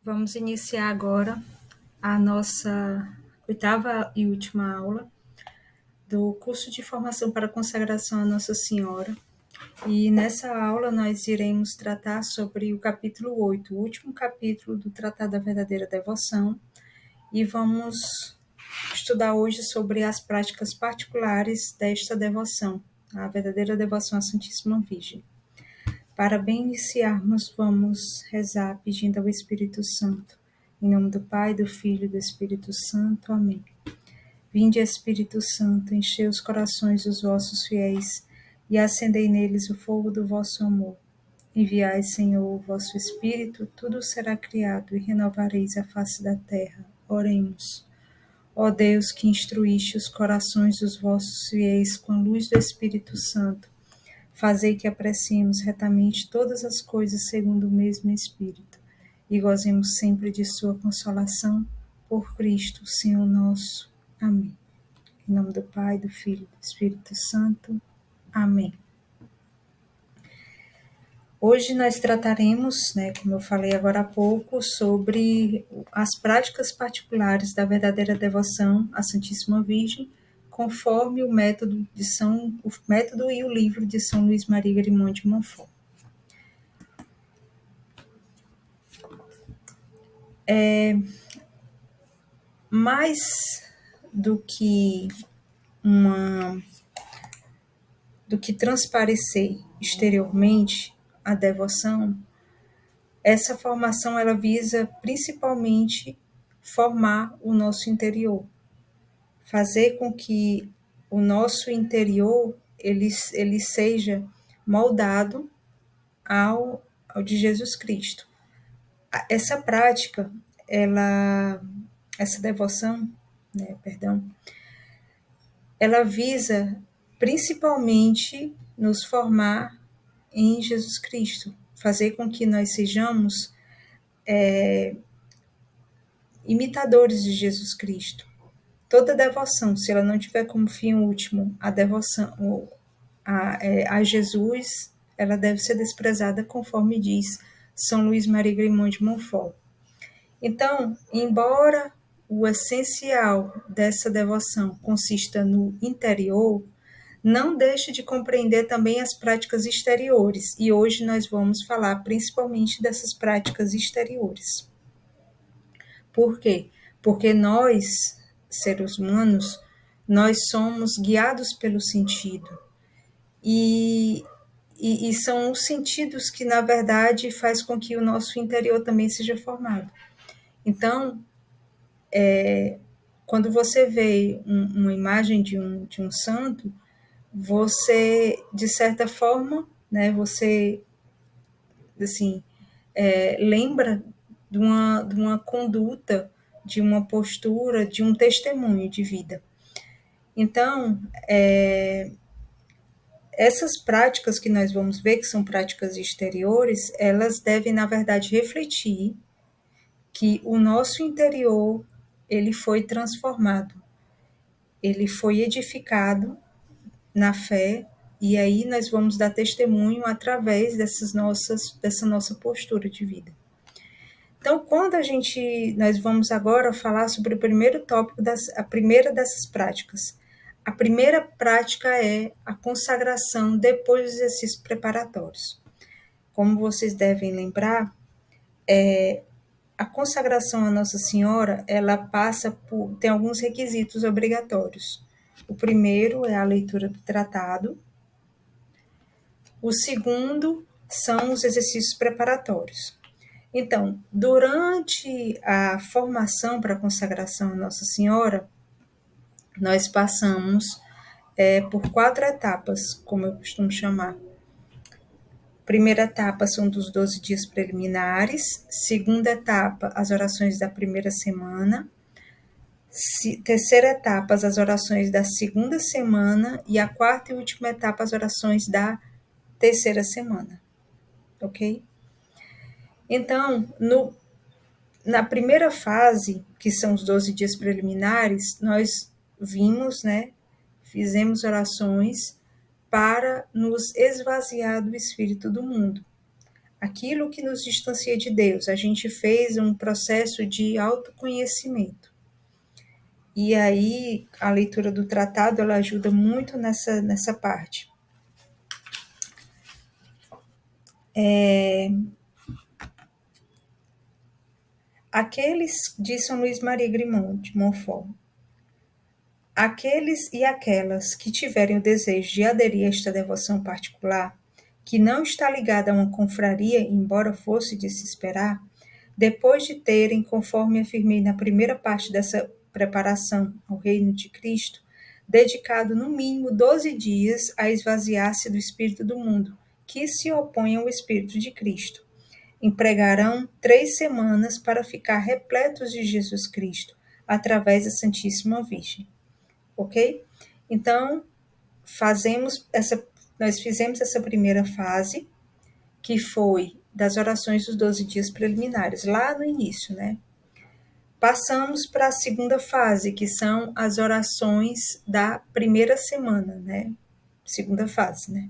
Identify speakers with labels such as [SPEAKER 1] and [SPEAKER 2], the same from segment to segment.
[SPEAKER 1] Vamos iniciar agora a nossa oitava e última aula do curso de formação para consagração a Nossa Senhora. E nessa aula nós iremos tratar sobre o capítulo 8, o último capítulo do Tratado da Verdadeira Devoção, e vamos estudar hoje sobre as práticas particulares desta devoção, a verdadeira devoção à Santíssima Virgem. Para bem iniciarmos, vamos rezar pedindo ao Espírito Santo. Em nome do Pai, do Filho e do Espírito Santo. Amém. Vinde, Espírito Santo, enchei os corações dos vossos fiéis e acendei neles o fogo do vosso amor. Enviai, Senhor, o vosso Espírito, tudo será criado e renovareis a face da terra. Oremos. Ó Deus, que instruíste os corações dos vossos fiéis com a luz do Espírito Santo, fazei que apreciemos retamente todas as coisas segundo o mesmo Espírito, e gozemos sempre de sua consolação, por Cristo, Senhor nosso. Amém. Em nome do Pai, do Filho e do Espírito Santo. Amém. Hoje nós trataremos, como eu falei agora há pouco, sobre as práticas particulares da verdadeira devoção à Santíssima Virgem, conforme o método e o livro de São Luís Maria Grimond de Montfort. Mais do que transparecer exteriormente a devoção, essa formação ela visa principalmente formar o nosso interior, fazer com que o nosso interior ele seja moldado ao de Jesus Cristo. Essa prática, essa devoção, ela visa principalmente nos formar em Jesus Cristo, fazer com que nós sejamos imitadores de Jesus Cristo. Toda devoção, se ela não tiver como fim último a devoção a Jesus, ela deve ser desprezada, conforme diz São Luís Maria Grimond de Montfort. Então, embora o essencial dessa devoção consista no interior, não deixe de compreender também as práticas exteriores, e hoje nós vamos falar principalmente dessas práticas exteriores. Por quê? Porque nós, seres humanos, nós somos guiados pelo sentido, e são os sentidos que, na verdade, faz com que o nosso interior também seja formado. Então, quando você vê uma imagem de um santo, você, de certa forma, você, assim, lembra de uma conduta, de uma postura, de um testemunho de vida. Então, essas práticas que nós vamos ver, que são práticas exteriores, elas devem, na verdade, refletir que o nosso interior, ele foi transformado, ele foi edificado na fé, e aí nós vamos dar testemunho através dessa nossa postura de vida. Então, quando nós vamos agora falar sobre o primeiro tópico, a primeira dessas práticas. A primeira prática é a consagração depois dos exercícios preparatórios. Como vocês devem lembrar, a consagração à Nossa Senhora, ela tem alguns requisitos obrigatórios. O primeiro é a leitura do tratado. O segundo são os exercícios preparatórios. Então, durante a formação para a consagração à Nossa Senhora, nós passamos por 4 etapas, como eu costumo chamar. Primeira etapa são dos 12 dias preliminares, segunda etapa, as orações da primeira semana, terceira etapa, as orações da segunda semana, e a quarta e última etapa, as orações da terceira semana, ok? Então, na primeira fase, que são os 12 dias preliminares, nós fizemos orações para nos esvaziar do espírito do mundo. aquilo que nos distancia de Deus. A gente fez um processo de autoconhecimento. E aí, a leitura do tratado, ela ajuda muito nessa parte. Aqueles, diz São Luís Maria Grimond de Montfort, aqueles e aquelas que tiverem o desejo de aderir a esta devoção particular, que não está ligada a uma confraria, embora fosse de se esperar, depois de terem, conforme afirmei na primeira parte dessa preparação ao reino de Cristo, dedicado no mínimo 12 dias a esvaziar-se do espírito do mundo, que se opõe ao espírito de Cristo. Empregarão 3 semanas para ficar repletos de Jesus Cristo, através da Santíssima Virgem. Ok? Então, nós fizemos essa primeira fase, que foi das orações dos 12 dias preliminares, lá no início, né? Passamos para a segunda fase, que são as orações da primeira semana, né? Segunda fase, né?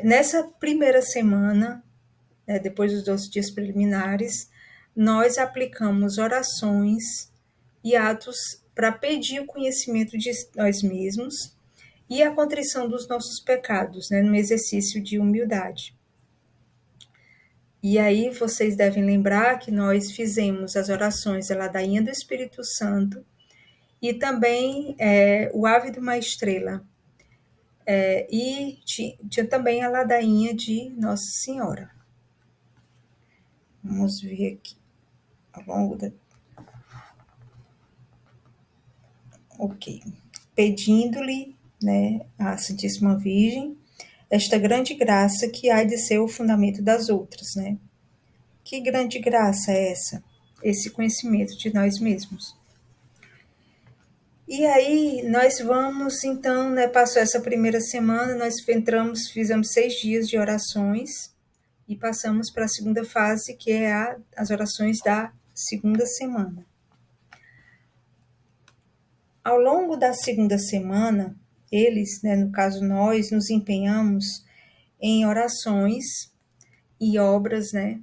[SPEAKER 1] Nessa primeira semana, depois dos 12 dias preliminares, nós aplicamos orações e atos para pedir o conhecimento de nós mesmos e a contrição dos nossos pecados, né, no exercício de humildade. E aí vocês devem lembrar que nós fizemos as orações da ladainha do Espírito Santo e também o Ave de uma Estrela. E tinha também a ladainha de Nossa Senhora. Vamos ver aqui ao longo da... Ok. Pedindo-lhe, né, à Santíssima Virgem, esta grande graça que há de ser o fundamento das outras, né? Que grande graça é essa? Esse conhecimento de nós mesmos. E aí nós vamos, então, né, passou essa primeira semana, nós fizemos 6 dias de orações e passamos para a segunda fase, que é as orações da segunda semana. Ao longo da segunda semana, eles, né, no caso nós, nos empenhamos em orações e obras, né,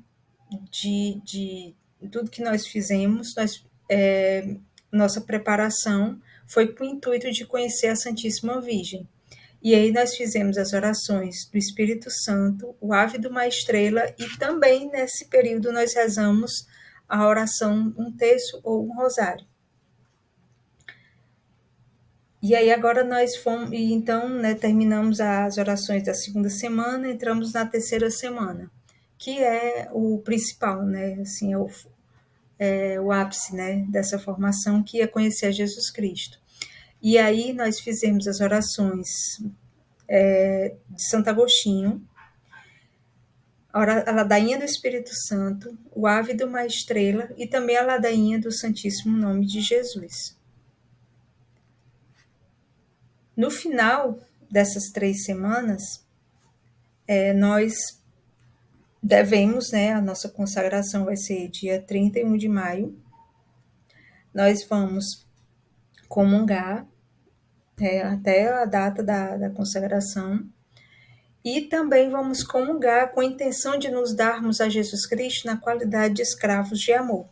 [SPEAKER 1] de tudo que nós fizemos. Nossa preparação foi com o intuito de conhecer a Santíssima Virgem. E aí nós fizemos as orações do Espírito Santo, o Ave de uma Estrela, e também nesse período nós rezamos a oração um terço ou um rosário. E aí agora nós fomos, e então, né, terminamos as orações da segunda semana, entramos na terceira semana, que é o principal, né, assim, o ápice, né, dessa formação, que é conhecer a Jesus Cristo. E aí nós fizemos as orações de Santo Agostinho, a ladainha do Espírito Santo, o Ave de uma Estrela e também a ladainha do Santíssimo Nome de Jesus. No final dessas 3 semanas, nós devemos, né, a nossa consagração vai ser dia 31 de maio, nós vamos comungar até a data da consagração, e também vamos comungar com a intenção de nos darmos a Jesus Cristo na qualidade de escravos de amor.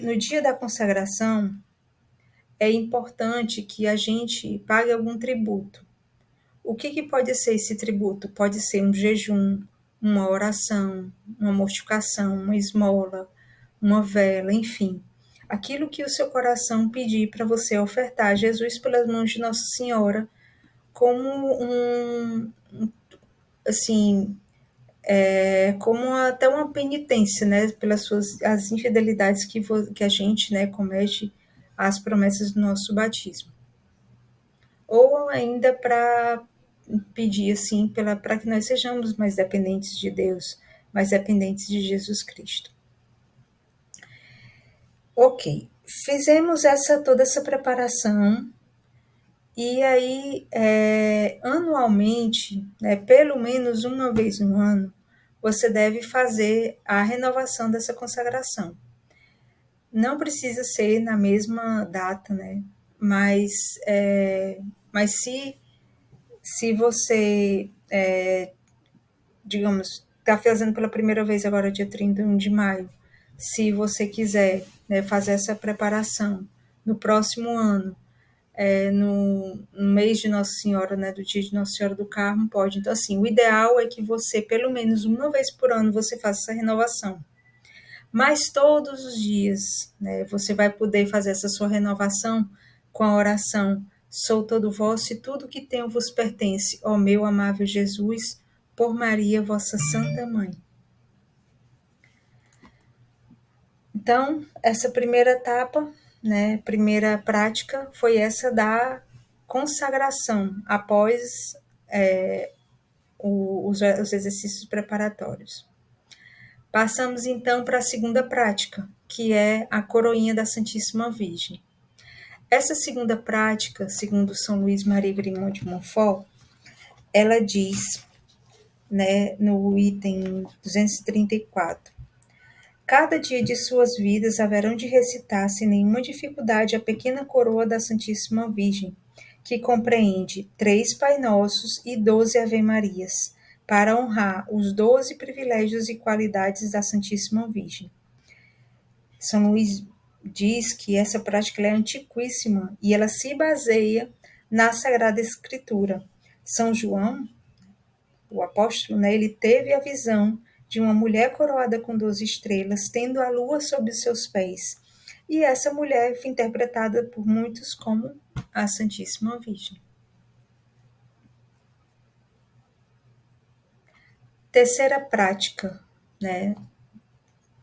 [SPEAKER 1] No dia da consagração, é importante que a gente pague algum tributo. O que pode ser esse tributo? Pode ser um jejum, uma oração, uma mortificação, uma esmola, uma vela, enfim. Aquilo que o seu coração pedir para você ofertar a Jesus pelas mãos de Nossa Senhora, como como até uma penitência, né, pelas as infidelidades que a gente, né, comete às promessas do nosso batismo. Ou ainda para pedir, assim, para que nós sejamos mais dependentes de Deus, mais dependentes de Jesus Cristo. Ok, fizemos toda essa preparação, e aí, anualmente, né, pelo menos uma vez no ano, você deve fazer a renovação dessa consagração. Não precisa ser na mesma data, né? Mas Se você, digamos, está fazendo pela primeira vez agora, dia 31 de maio, se você quiser, né, fazer essa preparação no próximo ano, no mês de Nossa Senhora, né, do dia de Nossa Senhora do Carmo, pode. Então, assim, o ideal é que você, pelo menos uma vez por ano, você faça essa renovação. Mas todos os dias, né, você vai poder fazer essa sua renovação com a oração: sou todo vosso e tudo que tenho vos pertence, ó meu amável Jesus, por Maria, vossa Santa Mãe. Então, essa primeira etapa, né, primeira prática, foi essa da consagração após os exercícios preparatórios. Passamos então para a segunda prática, que é a coroinha da Santíssima Virgem. Essa segunda prática, segundo São Luís Maria Grimond de Montfort, ela diz, né, no item 234, cada dia de suas vidas haverão de recitar sem nenhuma dificuldade a pequena coroa da Santíssima Virgem, que compreende 3 Pai Nossos e 12 Ave-Marias, para honrar os 12 privilégios e qualidades da Santíssima Virgem. São Luís diz que essa prática é antiquíssima e ela se baseia na Sagrada Escritura. São João, o apóstolo, né, ele teve a visão de uma mulher coroada com 12 estrelas, tendo a lua sob os seus pés. E essa mulher foi interpretada por muitos como a Santíssima Virgem. Terceira prática, né,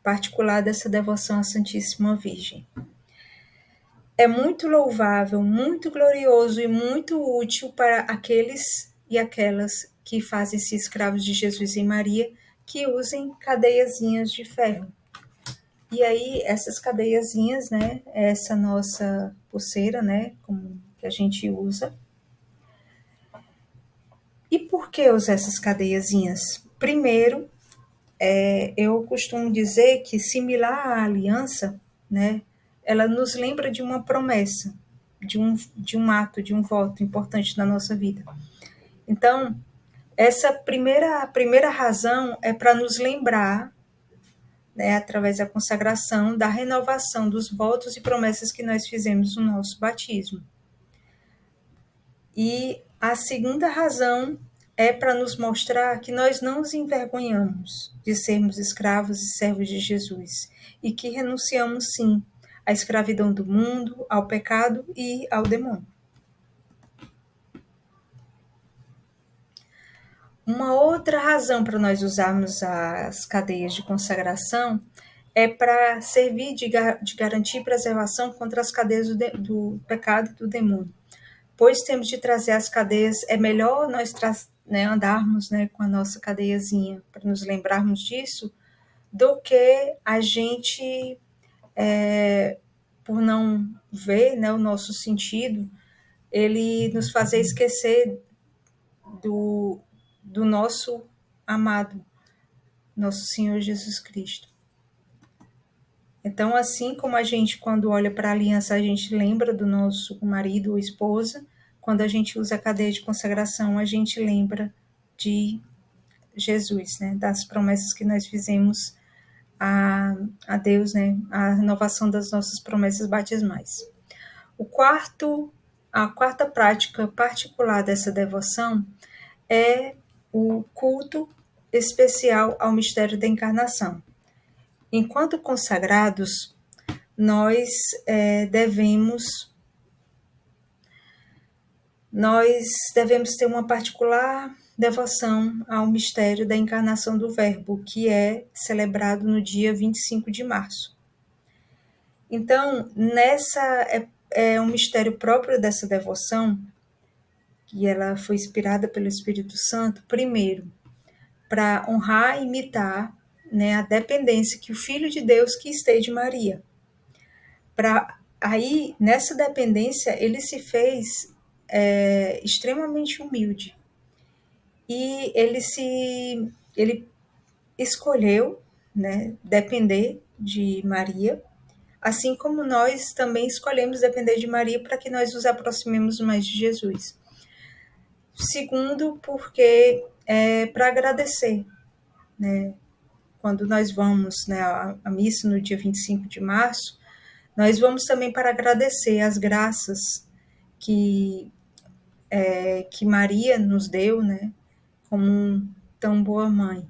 [SPEAKER 1] particular dessa devoção à Santíssima Virgem. É muito louvável, muito glorioso e muito útil para aqueles e aquelas que fazem-se escravos de Jesus e Maria, que usem cadeiazinhas de ferro. E aí, essas cadeiazinhas, né, essa nossa pulseira, né, como que a gente usa. E por que usar essas cadeiazinhas? Primeiro, eu costumo dizer que, similar à aliança, né, ela nos lembra de uma promessa, de um ato, de um voto importante na nossa vida. Então, essa a primeira razão é para nos lembrar, né, através da consagração, da renovação dos votos e promessas que nós fizemos no nosso batismo. E a segunda razão é para nos mostrar que nós não nos envergonhamos de sermos escravos e servos de Jesus e que renunciamos, sim, à escravidão do mundo, ao pecado e ao demônio. Uma outra razão para nós usarmos as cadeias de consagração é para servir de garantir preservação contra as cadeias do pecado e do demônio. Pois temos de trazer as cadeias, é melhor nós andarmos, né, com a nossa cadeiazinha, para nos lembrarmos disso, do que a gente, por não ver, né, o nosso sentido, ele nos fazer esquecer do nosso amado, nosso Senhor Jesus Cristo. Então, assim como a gente, quando olha para a aliança, a gente lembra do nosso marido ou esposa, quando a gente usa a cadeia de consagração, a gente lembra de Jesus, né? Das promessas que nós fizemos a Deus, né? A renovação das nossas promessas batismais. A quarta prática particular dessa devoção é o culto especial ao mistério da encarnação. Enquanto consagrados, nós devemos ter uma particular devoção ao mistério da encarnação do Verbo, que é celebrado no dia 25 de março. Então, é um mistério próprio dessa devoção, e ela foi inspirada pelo Espírito Santo, primeiro, para honrar e imitar, né, a dependência que o Filho de Deus quis ter de Maria. Aí, nessa dependência, ele se fez extremamente humilde. E ele escolheu, né, depender de Maria, assim como nós também escolhemos depender de Maria para que nós nos aproximemos mais de Jesus. Segundo, porque é para agradecer, né? Quando nós vamos, né, à missa no dia 25 de março, nós vamos também para agradecer as graças que, que Maria nos deu, né, como tão boa mãe,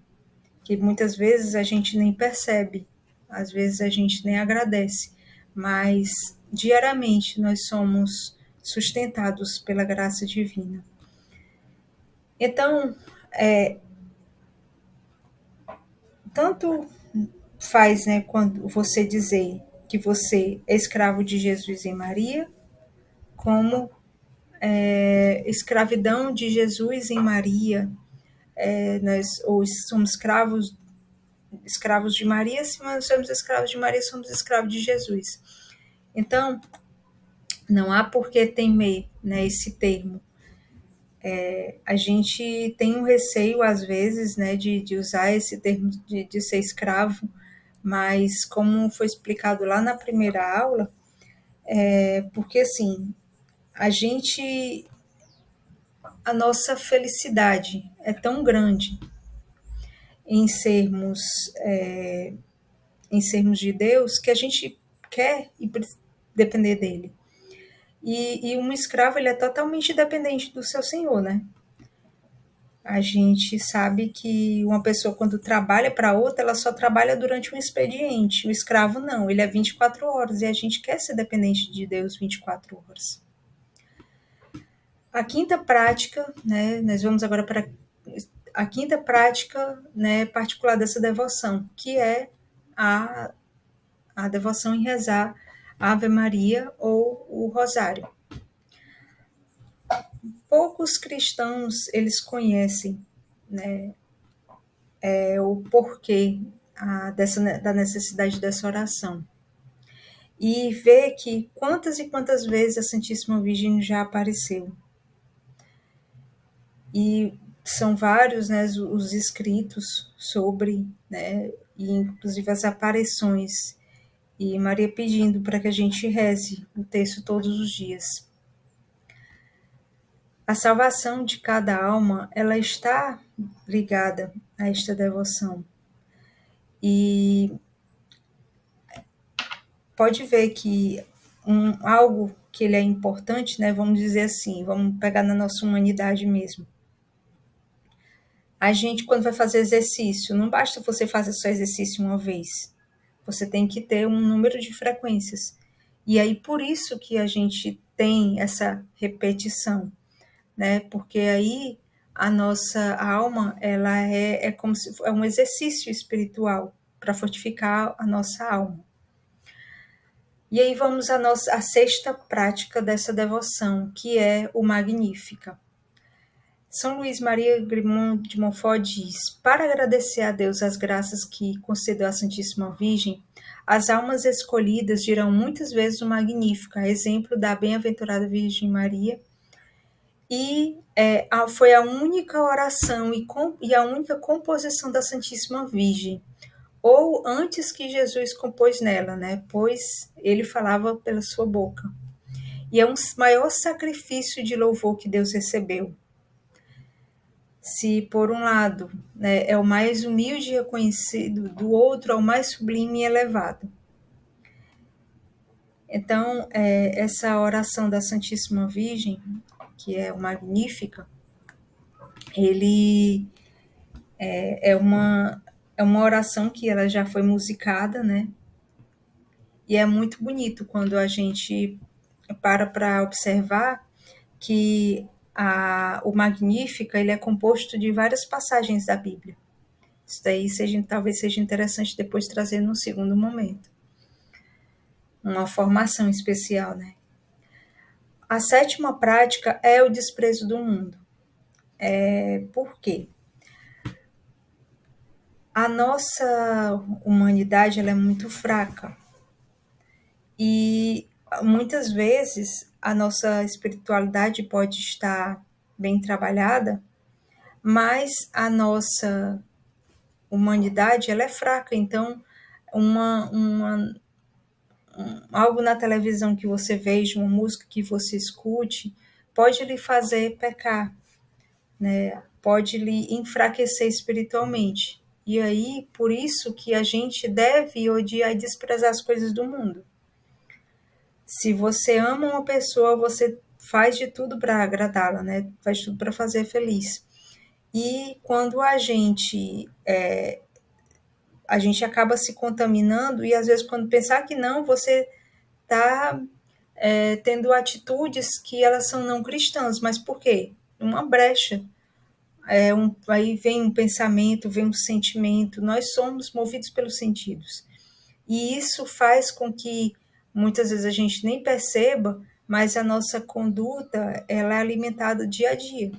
[SPEAKER 1] que muitas vezes a gente nem percebe, às vezes a gente nem agradece, mas diariamente nós somos sustentados pela graça divina. Então, tanto faz, né, quando você dizer que você é escravo de Jesus e Maria, como escravidão de Jesus em Maria, nós ou somos escravos de Maria, se nós somos escravos de Maria, somos escravos de Jesus. Então, não há por que temer, né, esse termo. A gente tem um receio, às vezes, né, de usar esse termo de ser escravo, mas como foi explicado lá na primeira aula, porque assim, a gente, a nossa felicidade é tão grande em sermos, em sermos de Deus que a gente quer depender dele. E um escravo ele é totalmente dependente do seu senhor, né? A gente sabe que uma pessoa, quando trabalha para outra, ela só trabalha durante um expediente. O escravo não, ele é 24 horas e a gente quer ser dependente de Deus 24 horas. A quinta prática, né, nós vamos agora para a quinta prática, né, particular dessa devoção, que é a, a devoção em rezar a Ave Maria ou o Rosário. Poucos cristãos eles conhecem, né, o porquê da necessidade dessa oração. E ver que quantas e quantas vezes a Santíssima Virgem já apareceu. E são vários, né, os escritos sobre, né, e inclusive as aparições. E Maria pedindo para que a gente reze o texto todos os dias. A salvação de cada alma, ela está ligada a esta devoção. E pode ver que algo que ele é importante, né, vamos dizer assim, vamos pegar na nossa humanidade mesmo. A gente, quando vai fazer exercício, não basta você fazer só exercício uma vez. Você tem que ter um número de frequências. E aí, por isso que a gente tem essa repetição, né? Porque aí a nossa alma, ela é como se é um exercício espiritual para fortificar a nossa alma. E aí vamos à sexta prática dessa devoção, que é o Magnífica. São Luís Maria Grimond de Montfort diz: para agradecer a Deus as graças que concedeu à Santíssima Virgem, as almas escolhidas dirão muitas vezes o Magnífica, exemplo da bem-aventurada Virgem Maria, e foi a única oração e a única composição da Santíssima Virgem, ou antes que Jesus compôs nela, né? Pois ele falava pela sua boca. E é um maior sacrifício de louvor que Deus recebeu. Se, por um lado, né, é o mais humilde e reconhecido, do outro é o mais sublime e elevado. Então, essa oração da Santíssima Virgem, que é o Magnífica, ele é uma oração que ela já foi musicada, né? E é muito bonito quando a gente para observar que o Magnífica ele é composto de várias passagens da Bíblia. Isso daí talvez seja interessante depois trazer num segundo momento. Uma formação especial, né? A sétima prática é o desprezo do mundo. Por quê? A nossa humanidade ela é muito fraca. E muitas vezes a nossa espiritualidade pode estar bem trabalhada, mas a nossa humanidade ela é fraca. Então, algo na televisão que você veja, uma música que você escute, pode lhe fazer pecar. pode lhe enfraquecer espiritualmente. E aí, por isso que a gente deve odiar e desprezar as coisas do mundo. Se você ama uma pessoa, você faz de tudo para agradá-la, né? Faz tudo para fazer feliz. E quando a gente acaba se contaminando, e às vezes quando pensar que não, você está tendo atitudes que elas são não cristãs. Mas por quê? Uma brecha. Aí vem um pensamento, vem um sentimento. Nós somos movidos pelos sentidos. E isso faz com que muitas vezes a gente nem perceba, mas a nossa conduta ela é alimentada dia a dia.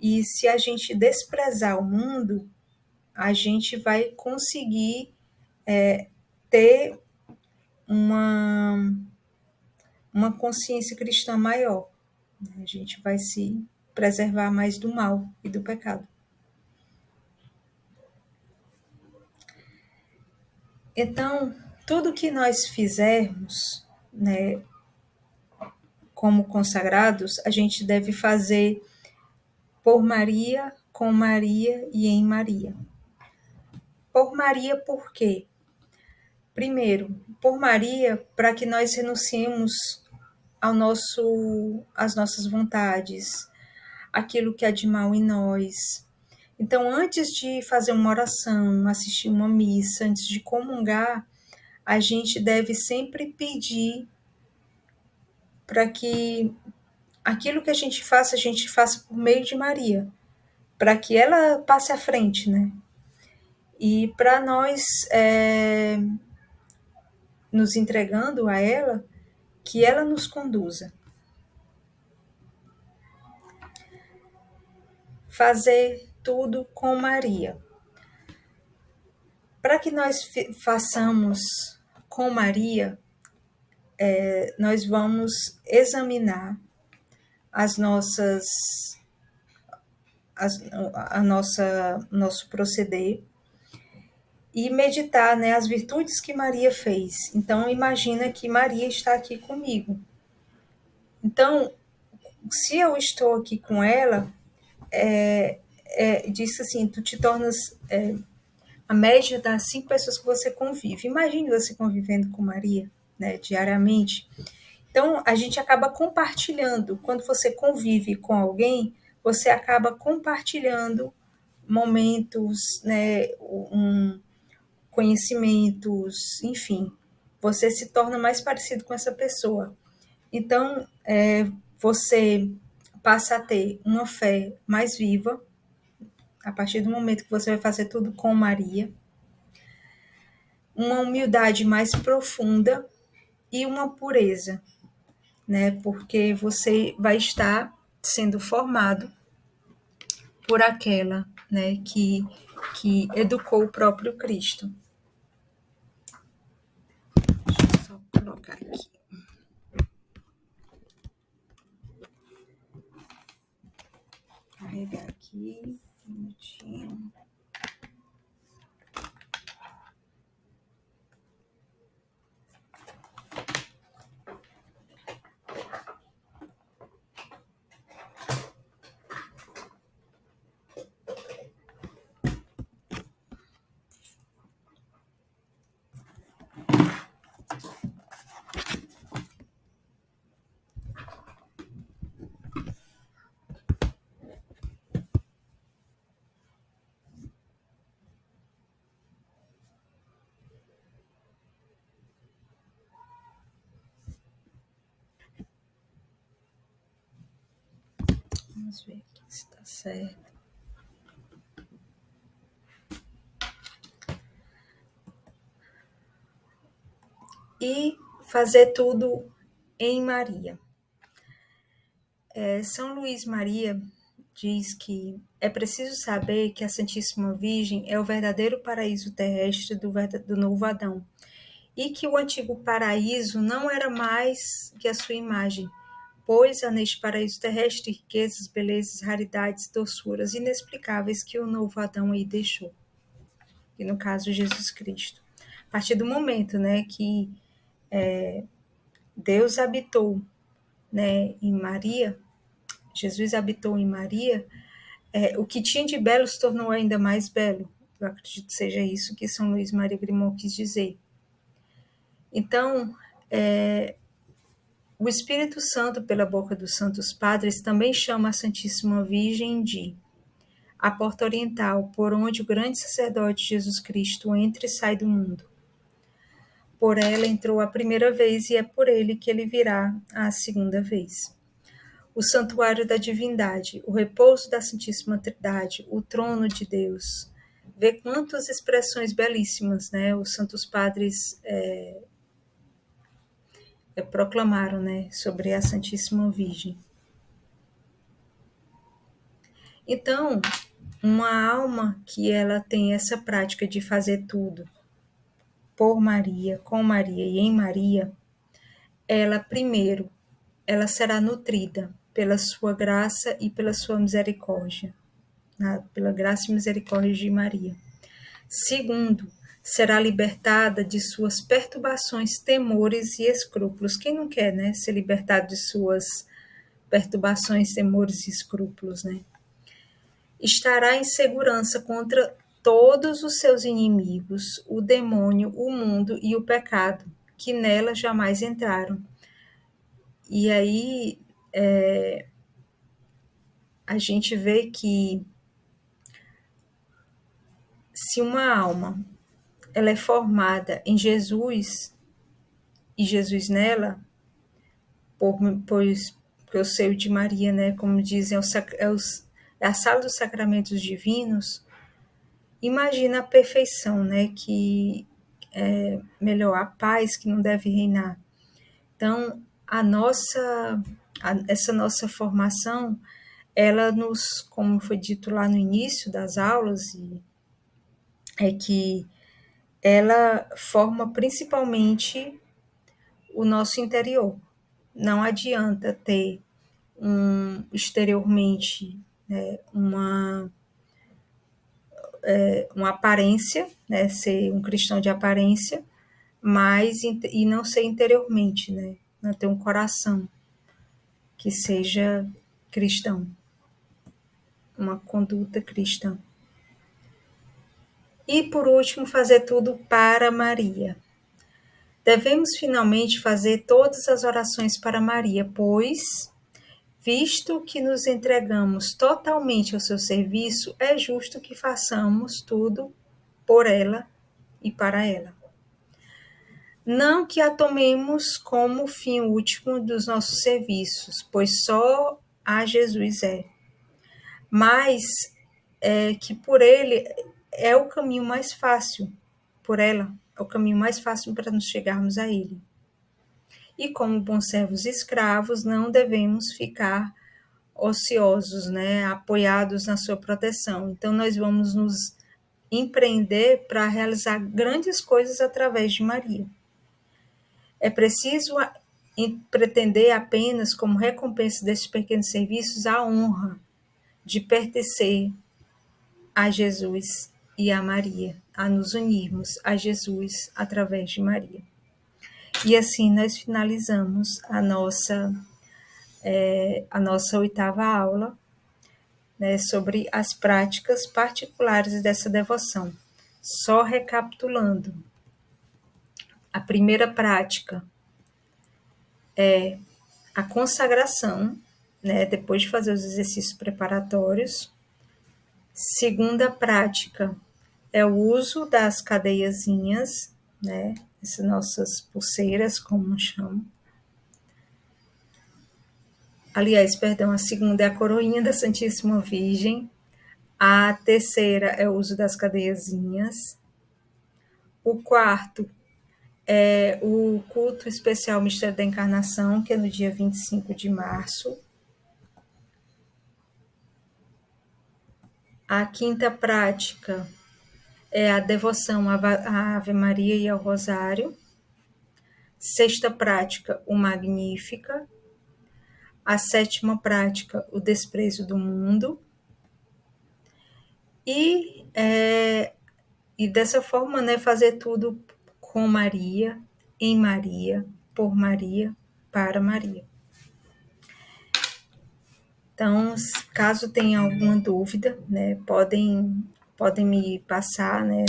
[SPEAKER 1] E se a gente desprezar o mundo, a gente vai conseguir ter uma consciência cristã maior. A gente vai se preservar mais do mal e do pecado. Então, tudo que nós fizermos, né, como consagrados, a gente deve fazer por Maria, com Maria e em Maria. Por Maria, por quê? Primeiro, por Maria, para que nós renunciemos às nossas vontades, aquilo que há de mal em nós. Então, antes de fazer uma oração, assistir uma missa, antes de comungar, a gente deve sempre pedir para que aquilo que a gente faça por meio de Maria, para que ela passe à frente, né? E para nós nos entregando a ela, que ela nos conduza. Fazer tudo com Maria. Para que nós façamos com Maria, nós vamos examinar as nossas nosso proceder e meditar, né, as virtudes que Maria fez. Então imagina que Maria está aqui comigo. Então, se eu estou aqui com ela, diz assim, tu te tornas a média das 5 pessoas que você convive. Imagine você convivendo com Maria, né, diariamente. Então, a gente acaba compartilhando. Quando você convive com alguém, você acaba compartilhando momentos, né, conhecimentos, enfim. Você se torna mais parecido com essa pessoa. Então, você passa a ter uma fé mais viva, a partir do momento que você vai fazer tudo com Maria, uma humildade mais profunda e uma pureza, né? Porque você vai estar sendo formado por aquela, né, que educou o próprio Cristo. Deixa eu só colocar aqui. Carregar aqui, um minutinho. Vamos ver aqui se está certo. E fazer tudo em Maria. São Luís Maria diz que é preciso saber que a Santíssima Virgem é o verdadeiro paraíso terrestre do novo Adão, e que o antigo paraíso não era mais que a sua imagem, pois há neste paraíso terrestre riquezas, belezas, raridades, doçuras inexplicáveis que o novo Adão aí deixou, e no caso Jesus Cristo. A partir do momento, né, que Deus habitou, né, em Maria, Jesus habitou em Maria, o que tinha de belo se tornou ainda mais belo. Eu acredito que seja isso que São Luís Maria Grimaldi quis dizer. Então, o Espírito Santo, pela boca dos santos padres, também chama a Santíssima Virgem de a porta oriental, por onde o grande sacerdote Jesus Cristo entra e sai do mundo. Por ela entrou a primeira vez e é por ele que ele virá a segunda vez. O santuário da divindade, o repouso da Santíssima Trindade, o trono de Deus. Vê quantas expressões belíssimas, né? Os santos padres proclamaram, né, sobre a Santíssima Virgem. Então, uma alma que ela tem essa prática de fazer tudo por Maria, com Maria e em Maria, ela primeiro, ela será nutrida pela sua graça e pela sua misericórdia, pela graça e misericórdia de Maria. Segundo, será libertada de suas perturbações, temores e escrúpulos. Quem não quer, né, ser libertado de suas perturbações, temores e escrúpulos, né? Estará em segurança contra todos os seus inimigos, o demônio, o mundo e o pecado, que nela jamais entraram. E aí a gente vê que se uma alma ela é formada em Jesus e Jesus nela, pois o seio de Maria, né, como dizem, é a sala dos sacramentos divinos, imagina a perfeição, né, que melhor, a paz que não deve reinar. Então, essa nossa formação, ela nos, como foi dito lá no início das aulas, é que ela forma principalmente o nosso interior. Não adianta ter exteriormente, né, uma aparência, né, ser um cristão de aparência, mas e não ser interiormente, né, não ter um coração que seja cristão, uma conduta cristã. E por último, fazer tudo para Maria. Devemos finalmente fazer todas as orações para Maria, pois, visto que nos entregamos totalmente ao seu serviço, é justo que façamos tudo por ela e para ela. Não que a tomemos como fim último dos nossos serviços, pois só a Jesus mas que por ele é o caminho mais fácil, por ela é o caminho mais fácil para nos chegarmos a ele. E como bons servos escravos, não devemos ficar ociosos, né, apoiados na sua proteção. Então, nós vamos nos empreender para realizar grandes coisas através de Maria. É preciso pretender apenas, como recompensa desses pequenos serviços, a honra de pertencer a Jesus e a Maria, a nos unirmos a Jesus através de Maria. E assim nós finalizamos a nossa 8ª aula, né, sobre as práticas particulares dessa devoção. Só recapitulando, a primeira prática é a consagração, né, depois de fazer os exercícios preparatórios. Segunda prática é o uso das cadeiazinhas, né, essas nossas pulseiras, como chamam. Aliás, perdão, a segunda é a coroinha da Santíssima Virgem. A terceira é o uso das cadeiazinhas. O quarto é o culto especial Mistério da Encarnação, que é no dia 25 de março. A quinta prática é a devoção à Ave Maria e ao Rosário. Sexta prática, o Magnífica. A sétima prática, o desprezo do mundo. E dessa forma, né, fazer tudo com Maria, em Maria, por Maria, para Maria. Então, caso tenha alguma dúvida, né, podem me passar, né,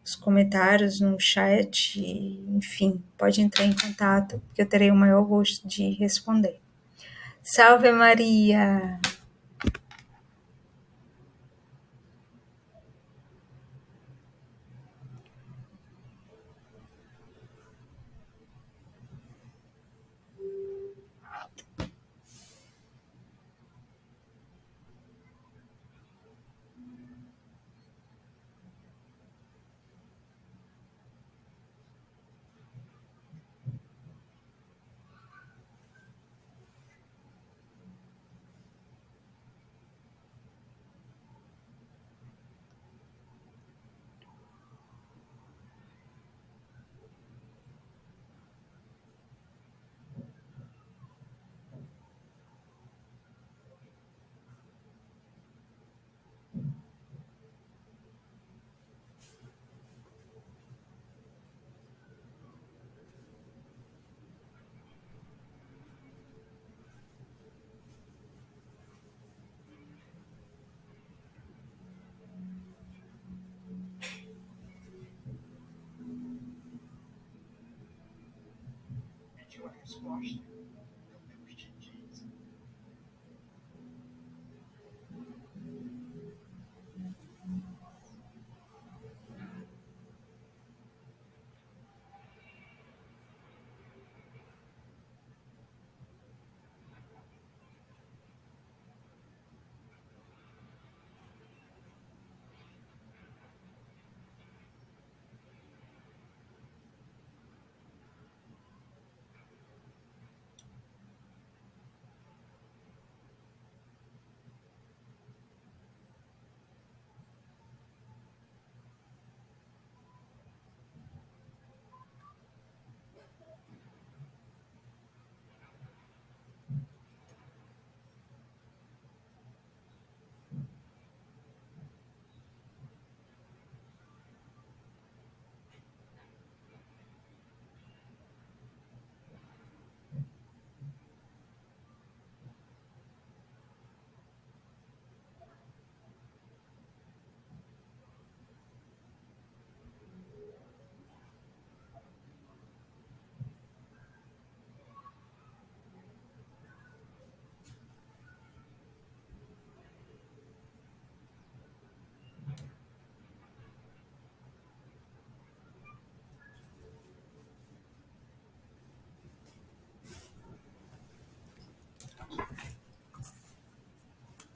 [SPEAKER 1] nos comentários, no chat, enfim, pode entrar em contato, que eu terei o maior gosto de responder. Salve Maria!
[SPEAKER 2] Pediu a resposta.